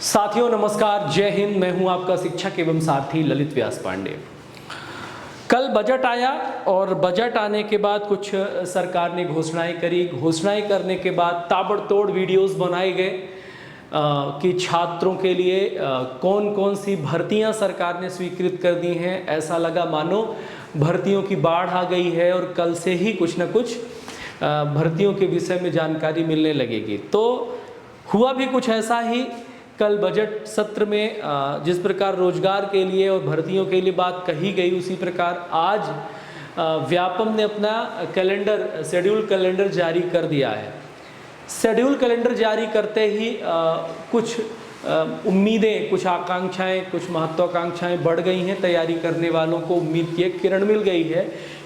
साथियों नमस्कार, जय हिंद। मैं हूं आपका शिक्षक एवं सारथी ललित व्यास पांडे। कल बजट आया और बजट आने के बाद कुछ सरकार ने घोषणाएं करी। घोषणाएं करने के बाद ताबड़तोड़ वीडियोस बनाए गए कि छात्रों के लिए कौन कौन सी भर्तियां सरकार ने स्वीकृत कर दी हैं। ऐसा लगा मानो भर्तियों की बाढ़ आ गई है और कल से ही कुछ न कुछ भर्तियों के विषय में जानकारी मिलने लगेगी। तो हुआ भी कुछ ऐसा ही। कल बजट सत्र में जिस प्रकार रोजगार के लिए और भर्तियों के लिए बात कही गई, उसी प्रकार आज व्यापम ने अपना शेड्यूल कैलेंडर जारी कर दिया है। शेड्यूल कैलेंडर जारी करते ही कुछ उम्मीदें, कुछ आकांक्षाएं, कुछ महत्वाकांक्षाएं बढ़ गई हैं। तैयारी करने वालों को उम्मीद की एक किरण मिल गई है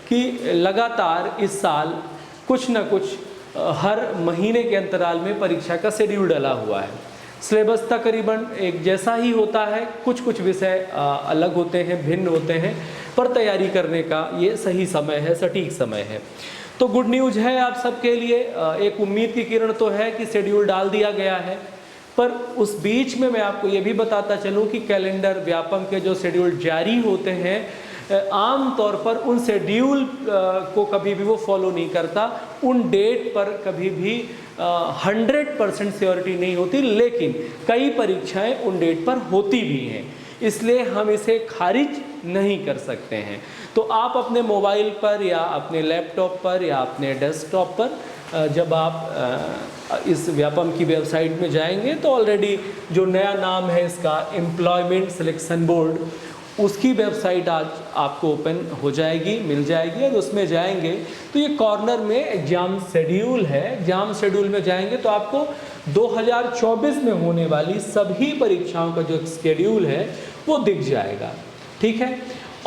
कि लगातार इस साल कुछ न कुछ हर महीने के अंतराल में परीक्षा का शेड्यूल डला हुआ है। सिलेबस तकरीबन एक जैसा ही होता है, कुछ कुछ विषय अलग होते हैं, भिन्न होते हैं, पर तैयारी करने का ये सही समय है, सटीक समय है। तो गुड न्यूज़ है आप सबके लिए। एक उम्मीद की किरण तो है कि शेड्यूल डाल दिया गया है। पर उस बीच में मैं आपको ये भी बताता चलूँ कि कैलेंडर व्यापम के जो शेड्यूल जारी होते हैं, आम तौर पर उन शेड्यूल को कभी भी वो फॉलो नहीं करता। उन डेट पर कभी भी 100% श्योरिटी नहीं होती, लेकिन कई परीक्षाएं उन डेट पर होती भी हैं, इसलिए हम इसे खारिज नहीं कर सकते हैं। तो आप अपने मोबाइल पर या अपने लैपटॉप पर या अपने डेस्कटॉप पर जब आप इस व्यापम की वेबसाइट में जाएंगे तो ऑलरेडी जो नया नाम है इसका एम्प्लॉयमेंट सिलेक्शन बोर्ड, उसकी वेबसाइट आज आपको ओपन हो जाएगी, मिल जाएगी। और उसमें जाएंगे तो ये कॉर्नर में एग्ज़ाम शेड्यूल है। एग्ज़ाम शेड्यूल में जाएंगे तो आपको 2024 में होने वाली सभी परीक्षाओं का जो शेड्यूल है वो दिख जाएगा, ठीक है।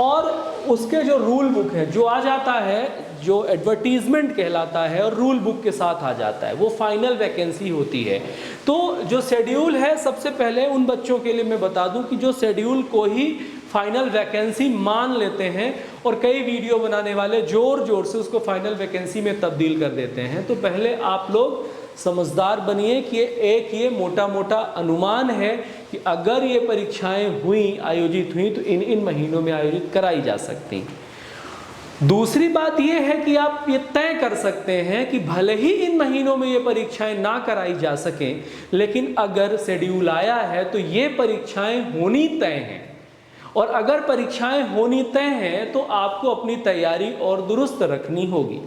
और उसके जो रूल बुक है जो आ जाता है, जो एडवर्टीजमेंट कहलाता है और रूल बुक के साथ आ जाता है, वो फाइनल वैकेंसी होती है। तो जो शेड्यूल है, सबसे पहले उन बच्चों के लिए मैं बता दूं कि जो शेड्यूल को ही फाइनल वैकेंसी मान लेते हैं और कई वीडियो बनाने वाले जोर जोर से उसको फाइनल वैकेंसी में तब्दील कर देते हैं, तो पहले आप लोग समझदार बनिए कि ये मोटा मोटा अनुमान है कि अगर ये परीक्षाएं हुई, आयोजित हुई, तो इन महीनों में आयोजित कराई जा सकती। दूसरी बात ये है कि आप ये तय कर सकते हैं कि भले ही इन महीनों में ये परीक्षाएं ना कराई जा सकें, लेकिन अगर शेड्यूल आया है तो ये परीक्षाएं होनी तय हैं। और अगर परीक्षाएं होनी तय हैं तो आपको अपनी तैयारी और दुरुस्त रखनी होगी।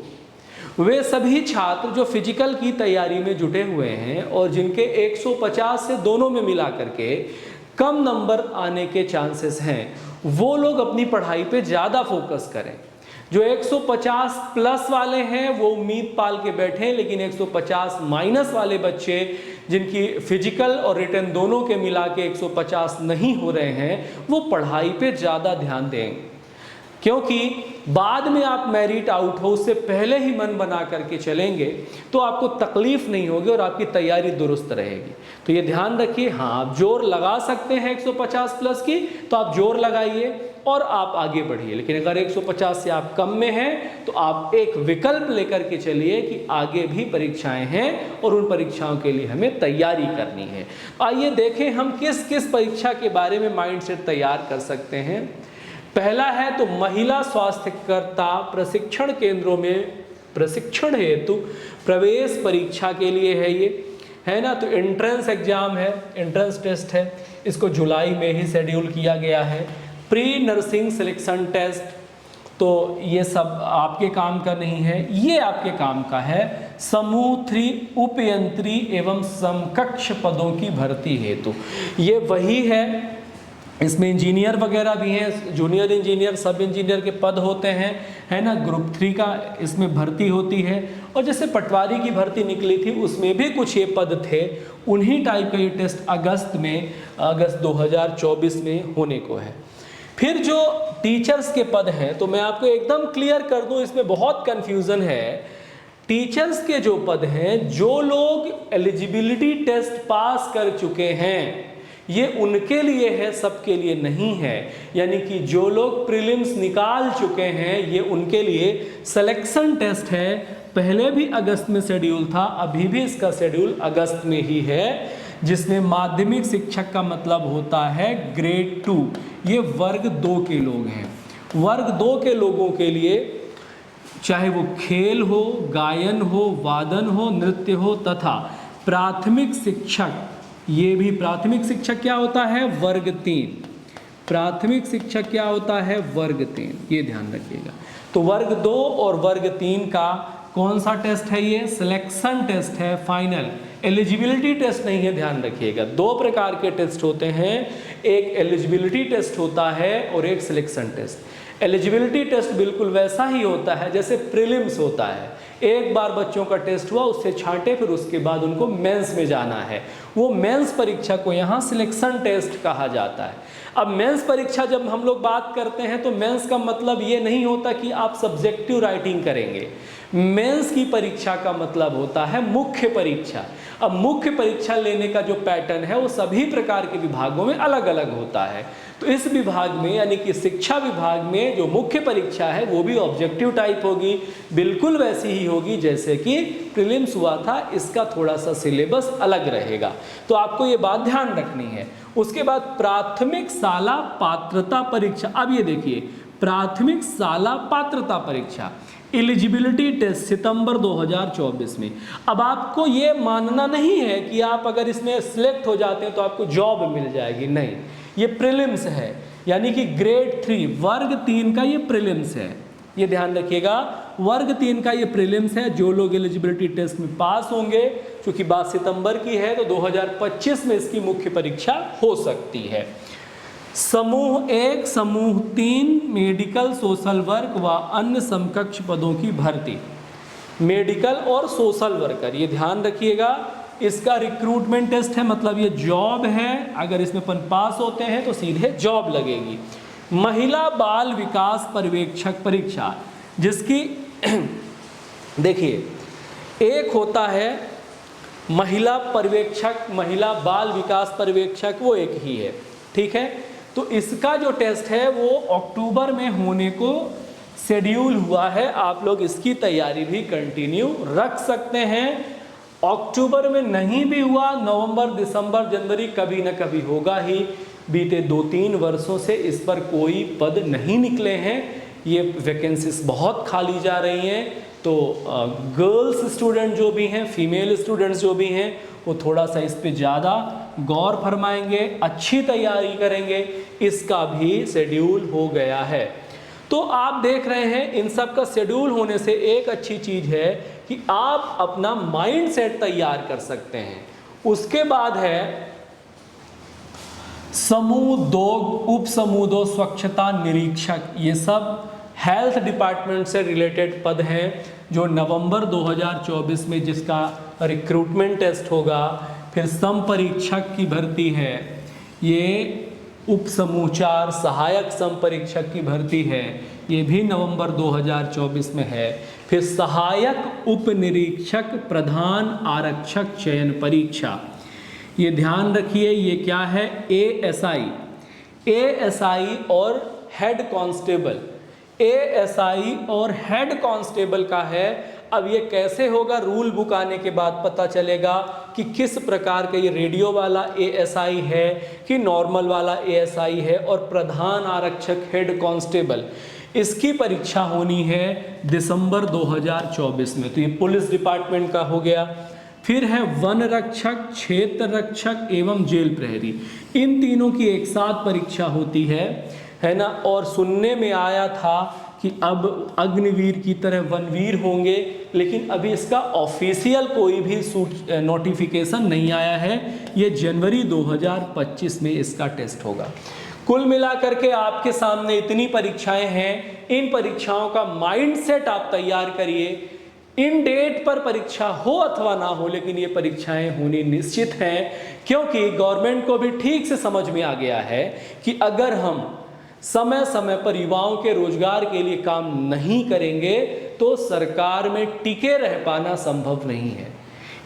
वे सभी छात्र जो फिजिकल की तैयारी में जुटे हुए हैं और जिनके 150 से दोनों में मिला करके कम नंबर आने के चांसेस हैं, वो लोग अपनी पढ़ाई पे ज़्यादा फोकस करें। जो 150 प्लस वाले हैं वो उम्मीद पाल के बैठे, लेकिन 150 माइनस वाले बच्चे जिनकी फिजिकल और रिटन दोनों के मिला के 150 नहीं हो रहे हैं, वो पढ़ाई पे ज़्यादा ध्यान दें, क्योंकि बाद में आप मेरिट आउट हो उससे पहले ही मन बना करके चलेंगे तो आपको तकलीफ नहीं होगी और आपकी तैयारी दुरुस्त रहेगी। तो ये ध्यान रखिए। हाँ, आप जोर लगा सकते हैं 150 प्लस की, तो आप जोर लगाइए और आप आगे बढ़िए। लेकिन अगर 150 से आप कम में हैं तो आप एक विकल्प लेकर के चलिए कि आगे भी परीक्षाएं हैं और उन परीक्षाओं के लिए हमें तैयारी करनी है। आइए देखें हम किस किस परीक्षा के बारे में माइंडसेट तैयार कर सकते हैं। पहला है तो महिला स्वास्थ्यकर्ता प्रशिक्षण केंद्रों में प्रशिक्षण हेतु प्रवेश परीक्षा के लिए है ये, है ना। तो एंट्रेंस एग्जाम है, एंट्रेंस टेस्ट है, इसको जुलाई में ही शेड्यूल किया गया है। प्री नर्सिंग सिलेक्शन टेस्ट, तो ये सब आपके काम का नहीं है, ये आपके काम का है। समूह 3 उपयंत्री एवं समकक्ष पदों की भर्ती हेतु, ये वही है। इसमें इंजीनियर वगैरह भी हैं, जूनियर इंजीनियर, सब इंजीनियर के पद होते हैं, है ना। ग्रुप 3 का इसमें भर्ती होती है। और जैसे पटवारी की भर्ती निकली थी उसमें भी कुछ ये पद थे, उन्हीं टाइप का ये टेस्ट अगस्त 2024 में होने को है। फिर जो टीचर्स के पद हैं, तो मैं आपको एकदम क्लियर कर दूं, इसमें बहुत कन्फ्यूज़न है। टीचर्स के जो पद हैं, जो लोग एलिजिबिलिटी टेस्ट पास कर चुके हैं, ये उनके लिए है, सबके लिए नहीं है। यानी कि जो लोग प्रीलिम्स निकाल चुके हैं ये उनके लिए सिलेक्शन टेस्ट है। पहले भी अगस्त में शेड्यूल था, अभी भी इसका शेड्यूल अगस्त में ही है। जिसमें माध्यमिक शिक्षक का मतलब होता है ग्रेड 2। ये वर्ग 2 के लोग हैं। वर्ग 2 के लोगों के लिए चाहे वो खेल हो, गायन हो, वादन हो, नृत्य हो तथा प्राथमिक शिक्षक, ये भी प्राथमिक शिक्षक क्या होता है? वर्ग 3। प्राथमिक शिक्षक क्या होता है? वर्ग 3, ये ध्यान रखिएगा। तो वर्ग 2 और वर्ग 3 का कौन सा टेस्ट है? ये सिलेक्शन टेस्ट है, फाइनल एलिजिबिलिटी टेस्ट नहीं है, ध्यान रखिएगा। 2 प्रकार के टेस्ट होते हैं, एक एलिजिबिलिटी टेस्ट होता है और एक सिलेक्शन टेस्ट। एलिजिबिलिटी टेस्ट बिल्कुल वैसा ही होता है जैसे प्रीलिम्स होता है, एक बार बच्चों का टेस्ट हुआ, उससे छांटे, फिर उसके बाद उनको मेंस में जाना है। वो मेंस परीक्षा को यहाँ सिलेक्शन टेस्ट कहा जाता है। अब मेंस परीक्षा जब हम लोग बात करते हैं तो मेंस का मतलब ये नहीं होता कि आप सब्जेक्टिव राइटिंग करेंगे। मेंस की परीक्षा का मतलब होता है मुख्य परीक्षा। अब मुख्य परीक्षा लेने का जो पैटर्न है वो सभी प्रकार के विभागों में अलग अलग होता है। तो इस विभाग में यानी कि शिक्षा विभाग में जो मुख्य परीक्षा है वो भी ऑब्जेक्टिव टाइप होगी, बिल्कुल वैसी ही होगी जैसे कि प्रीलिम्स हुआ था। इसका थोड़ा सा सिलेबस अलग रहेगा, तो आपको ये बात ध्यान रखनी है। उसके बाद प्राथमिक शाला पात्रता परीक्षा। अब ये देखिए, प्राथमिक शाला पात्रता परीक्षा एलिजिबिलिटी टेस्ट सितंबर 2024 में। अब आपको ये मानना नहीं है कि आप अगर इसमें सिलेक्ट हो जाते हैं तो आपको जॉब मिल जाएगी, नहीं। ये प्रीलिम्स है, यानी कि ग्रेड 3 वर्ग 3 का ये प्रीलिम्स है, ये ध्यान रखिएगा। वर्ग 3 का ये प्रीलिम्स है। जो लोग एलिजिबिलिटी टेस्ट में पास होंगे, चूंकि बात सितंबर की है तो 2025 में इसकी मुख्य परीक्षा हो सकती है। समूह 1, समूह 3 मेडिकल, सोशल वर्क व अन्य समकक्ष पदों की भर्ती। मेडिकल और सोशल वर्कर, ये ध्यान रखिएगा, इसका रिक्रूटमेंट टेस्ट है, मतलब ये जॉब है। अगर इसमें अपन पास होते हैं तो सीधे जॉब लगेगी। महिला बाल विकास पर्यवेक्षक परीक्षा, जिसकी देखिए, एक होता है महिला पर्यवेक्षक, महिला बाल विकास पर्यवेक्षक, वो एक ही है, ठीक है। तो इसका जो टेस्ट है वो अक्टूबर में होने को शेड्यूल हुआ है। आप लोग इसकी तैयारी भी कंटिन्यू रख सकते हैं। अक्टूबर में नहीं भी हुआ, नवंबर, दिसंबर, जनवरी कभी ना कभी होगा ही। बीते 2-3 वर्षों से इस पर कोई पद नहीं निकले हैं, ये वैकेंसीज बहुत खाली जा रही हैं। तो गर्ल्स स्टूडेंट जो भी हैं, फीमेल स्टूडेंट्स जो भी हैं, वो थोड़ा सा इस पे ज़्यादा गौर फरमाएंगे, अच्छी तैयारी करेंगे। इसका भी शेड्यूल हो गया है। तो आप देख रहे हैं, इन सब का शेड्यूल होने से एक अच्छी चीज़ है कि आप अपना माइंड सेट तैयार कर सकते हैं। उसके बाद है समूह 2, उप समूह 2 स्वच्छता निरीक्षक। ये सब हेल्थ डिपार्टमेंट से रिलेटेड पद हैं जो नवंबर 2024 में जिसका रिक्रूटमेंट टेस्ट होगा। फिर सम परीक्षक की भर्ती है, ये उप समूह 4 सहायक सम परीक्षक की भर्ती है, ये भी नवंबर 2024 में है। फिर सहायक उप निरीक्षक प्रधान आरक्षक चयन परीक्षा, ये ध्यान रखिए, ये क्या है? एएसआई और हेड कांस्टेबल। एएसआई और हेड कांस्टेबल का है। अब ये कैसे होगा, रूल बुक आने के बाद पता चलेगा कि किस प्रकार का ये रेडियो वाला एएसआई है कि नॉर्मल वाला एएसआई है। और प्रधान आरक्षक हेड कांस्टेबल, इसकी परीक्षा होनी है दिसंबर 2024 में। तो ये पुलिस डिपार्टमेंट का हो गया। फिर है वन रक्षक, क्षेत्र रक्षक एवं जेल प्रहरी। इन तीनों की एक साथ परीक्षा होती है ना। और सुनने में आया था कि अब अग्निवीर की तरह वनवीर होंगे, लेकिन अभी इसका ऑफिशियल कोई भी नोटिफिकेशन नहीं आया है। ये जनवरी 2025 में इसका टेस्ट होगा। कुल मिलाकर के आपके सामने इतनी परीक्षाएं हैं। इन परीक्षाओं का माइंडसेट आप तैयार करिए। इन डेट पर परीक्षा हो अथवा ना हो, लेकिन ये परीक्षाएं होनी निश्चित हैं, क्योंकि गवर्नमेंट को भी ठीक से समझ में आ गया है कि अगर हम समय समय पर युवाओं के रोजगार के लिए काम नहीं करेंगे तो सरकार में टिके रह पाना संभव नहीं है।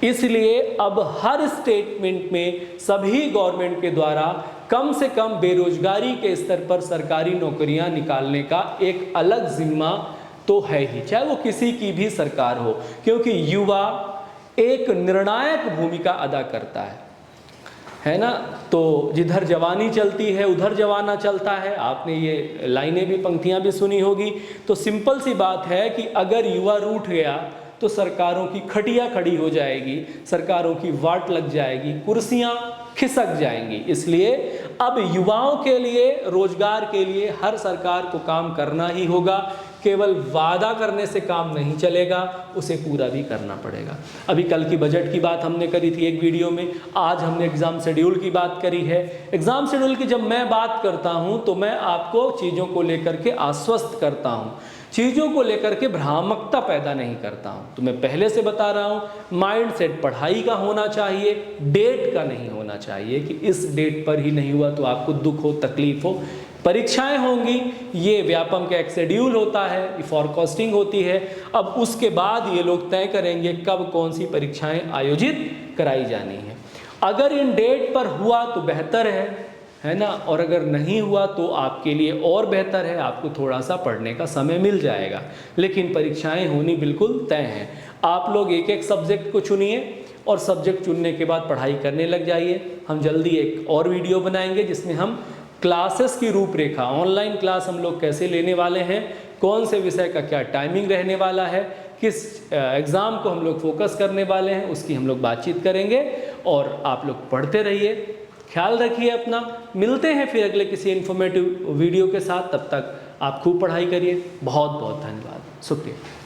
इसलिए अब हर स्टेटमेंट में सभी गवर्नमेंट के द्वारा कम से कम बेरोजगारी के स्तर पर सरकारी नौकरियां निकालने का एक अलग जिम्मा तो है ही, चाहे वो किसी की भी सरकार हो, क्योंकि युवा एक निर्णायक भूमिका अदा करता है। है ना। तो जिधर जवानी चलती है उधर जवाना चलता है, आपने ये लाइनें भी, पंक्तियां भी सुनी होगी। तो सिंपल सी बात है कि अगर युवा रूठ गया तो सरकारों की खटिया खड़ी हो जाएगी, सरकारों की वाट लग जाएगी, कुर्सियां खिसक जाएंगी। इसलिए अब युवाओं के लिए, रोजगार के लिए हर सरकार को काम करना ही होगा। केवल वादा करने से काम नहीं चलेगा, उसे पूरा भी करना पड़ेगा। अभी कल की बजट की बात हमने करी थी एक वीडियो में, आज हमने एग्ज़ाम शेड्यूल की बात करी है। एग्ज़ाम शेड्यूल की जब मैं बात करता हूँ तो मैं आपको चीज़ों को लेकर के आश्वस्त करता हूँ, चीज़ों को लेकर के भ्रामकता पैदा नहीं करता हूँ। तो मैं पहले से बता रहा हूँ, माइंड सेट पढ़ाई का होना चाहिए, डेट का नहीं होना चाहिए कि इस डेट पर ही नहीं हुआ तो आपको दुख हो, तकलीफ हो। परीक्षाएं होंगी, ये व्यापम का एक शेड्यूल होता है, फॉरकास्टिंग होती है। अब उसके बाद ये लोग तय करेंगे कब कौन सी परीक्षाएं आयोजित कराई जानी है। अगर इन डेट पर हुआ तो बेहतर है ना, और अगर नहीं हुआ तो आपके लिए और बेहतर है, आपको थोड़ा सा पढ़ने का समय मिल जाएगा। लेकिन परीक्षाएं होनी बिल्कुल तय हैं। आप लोग एक एक सब्जेक्ट को चुनिए और सब्जेक्ट चुनने के बाद पढ़ाई करने लग जाइए। हम जल्दी एक और वीडियो बनाएंगे जिसमें हम क्लासेस की रूपरेखा, ऑनलाइन क्लास हम लोग कैसे लेने वाले हैं, कौन से विषय का क्या टाइमिंग रहने वाला है, किस एग्ज़ाम को हम लोग फोकस करने वाले हैं, उसकी हम लोग बातचीत करेंगे। और आप लोग पढ़ते रहिए, ख्याल रखिए अपना। मिलते हैं फिर अगले किसी इन्फॉर्मेटिव वीडियो के साथ, तब तक आप खूब पढ़ाई करिए। बहुत बहुत धन्यवाद, शुक्रिया।